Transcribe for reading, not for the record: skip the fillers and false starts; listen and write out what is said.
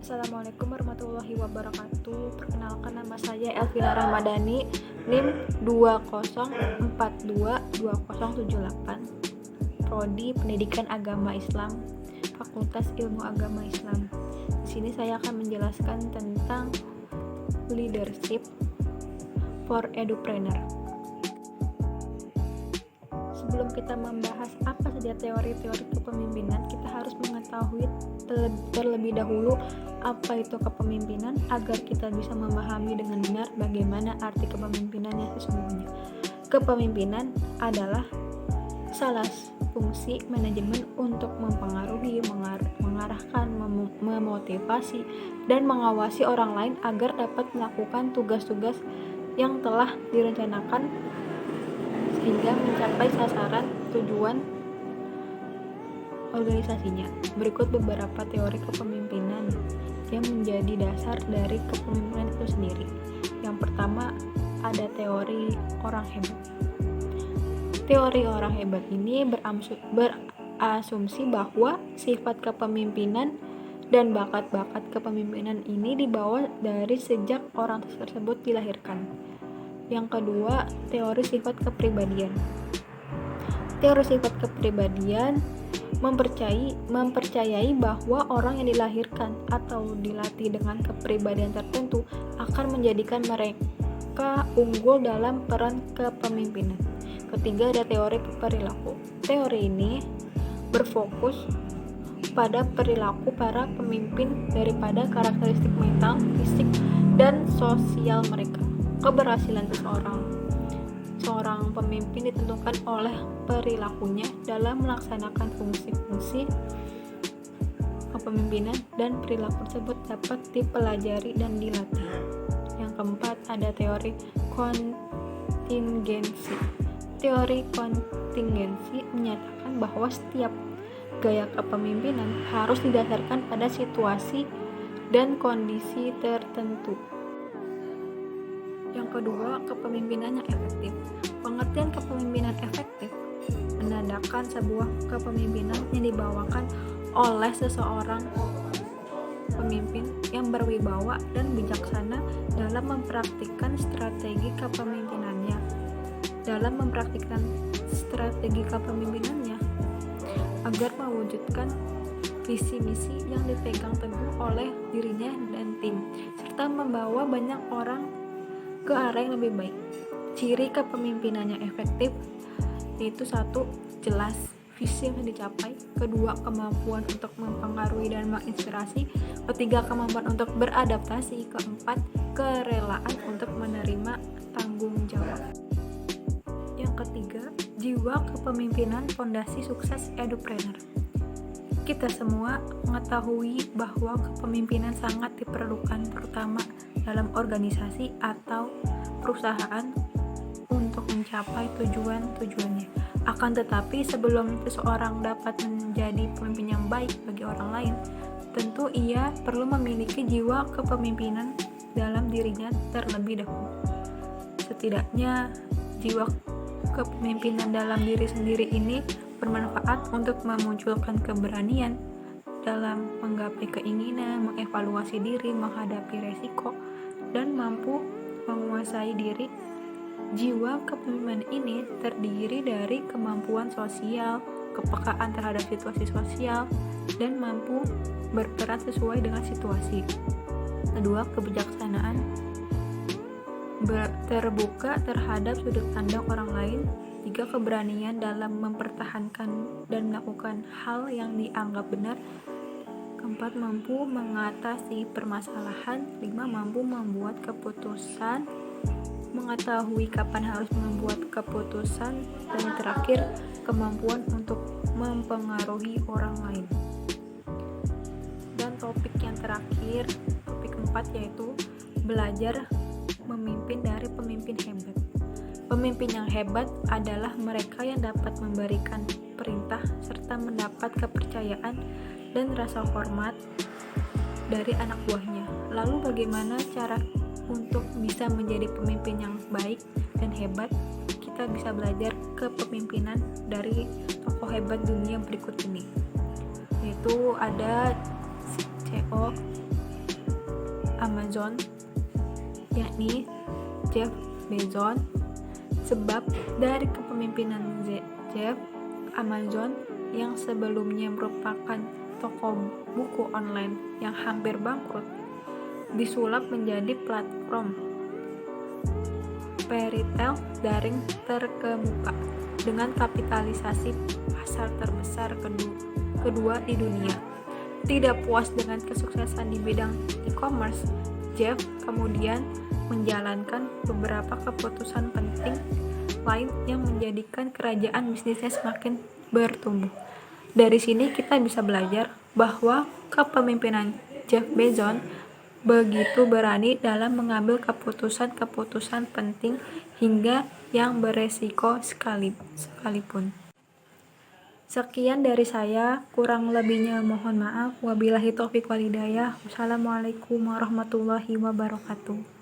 Assalamualaikum warahmatullahi wabarakatuh. Perkenalkan, nama saya Elvina Ramadhani, NIM 20422078, Prodi Pendidikan Agama Islam, Fakultas Ilmu Agama Islam. Di sini saya akan menjelaskan tentang leadership for edupreneur. Sebelum kita membahas apa saja teori-teori kepemimpinan, kita harus mengetahui terlebih dahulu apa itu kepemimpinan agar kita bisa memahami dengan benar bagaimana arti kepemimpinannya sesungguhnya. Kepemimpinan adalah salah fungsi manajemen untuk mempengaruhi, mengarahkan, memotivasi, dan mengawasi orang lain agar dapat melakukan tugas-tugas yang telah direncanakan sehingga mencapai sasaran tujuan organisasinya. Berikut beberapa teori kepemimpinan yang menjadi dasar dari kepemimpinan itu sendiri. Yang pertama, ada teori orang hebat. Teori orang hebat ini berasumsi bahwa sifat kepemimpinan dan bakat-bakat kepemimpinan ini dibawa dari sejak orang tersebut dilahirkan. Yang kedua, teori sifat kepribadian. Teori sifat kepribadian mempercayai bahwa orang yang dilahirkan atau dilatih dengan kepribadian tertentu akan menjadikan mereka unggul dalam peran kepemimpinan. Ketiga, ada teori perilaku. Teori ini berfokus pada perilaku para pemimpin daripada karakteristik mental, fisik, dan sosial mereka. Keberhasilan seorang pemimpin ditentukan oleh perilakunya dalam melaksanakan fungsi-fungsi kepemimpinan, dan perilaku tersebut dapat dipelajari dan dilatih. Yang keempat, ada teori kontingensi. Teori kontingensi menyatakan bahwa setiap gaya kepemimpinan harus didasarkan pada situasi dan kondisi tertentu. Yang kedua, kepemimpinan yang efektif. Pengertian kepemimpinan efektif menandakan sebuah kepemimpinan yang dibawakan oleh seseorang pemimpin yang berwibawa dan bijaksana dalam mempraktikkan strategi kepemimpinannya. Agar mewujudkan visi misi yang dipegang teguh oleh dirinya dan tim, serta membawa banyak orang ke arah yang lebih baik. Ciri kepemimpinan yang efektif yaitu: 1. Jelas visi yang dicapai. 2. Kemampuan untuk mempengaruhi dan menginspirasi. 3. Kemampuan untuk beradaptasi. 4. Kerelaan untuk menerima tanggung jawab. Yang ketiga, jiwa kepemimpinan fondasi sukses edupreneur. Kita semua mengetahui bahwa kepemimpinan sangat diperlukan, terutama dalam organisasi atau perusahaan untuk mencapai tujuan-tujuannya. Akan tetapi, sebelum seseorang dapat menjadi pemimpin yang baik bagi orang lain, tentu ia perlu memiliki jiwa kepemimpinan dalam dirinya terlebih dahulu. Setidaknya, jiwa kepemimpinan dalam diri sendiri ini bermanfaat untuk memunculkan keberanian dalam menggapai keinginan, mengevaluasi diri, menghadapi resiko, dan mampu menguasai diri. Jiwa kepemimpinan ini terdiri dari kemampuan sosial, kepekaan terhadap situasi sosial, dan mampu berperan sesuai dengan situasi. Kedua, kebijaksanaan, terbuka terhadap sudut pandang orang lain. 3. Keberanian dalam mempertahankan dan melakukan hal yang dianggap benar. 4. Mampu mengatasi permasalahan. 5. Mampu membuat keputusan, mengetahui kapan harus membuat keputusan. Dan yang terakhir, kemampuan untuk mempengaruhi orang lain. Dan topik yang terakhir, topik 4, yaitu belajar memimpin dari pemimpin hebat. Pemimpin yang hebat adalah mereka yang dapat memberikan perintah serta mendapat kepercayaan dan rasa hormat dari anak buahnya. Lalu bagaimana cara untuk bisa menjadi pemimpin yang baik dan hebat? Kita bisa belajar kepemimpinan dari tokoh hebat dunia berikut ini, yaitu ada CEO Amazon, yakni Jeff Bezos. Sebab dari kepemimpinan Jeff, Amazon yang sebelumnya merupakan toko buku online yang hampir bangkrut, disulap menjadi platform retail daring terkemuka dengan kapitalisasi pasar terbesar kedua di dunia. Tidak puas dengan kesuksesan di bidang e-commerce, Jeff kemudian menjalankan beberapa keputusan penting lain yang menjadikan kerajaan bisnisnya semakin bertumbuh. Dari sini kita bisa belajar bahwa kepemimpinan Jeff Bezos begitu berani dalam mengambil keputusan-keputusan penting hingga yang beresiko sekalipun. Sekian dari saya, kurang lebihnya mohon maaf. Wabillahi taufiq wal hidayah. Wassalamualaikum warahmatullahi wabarakatuh.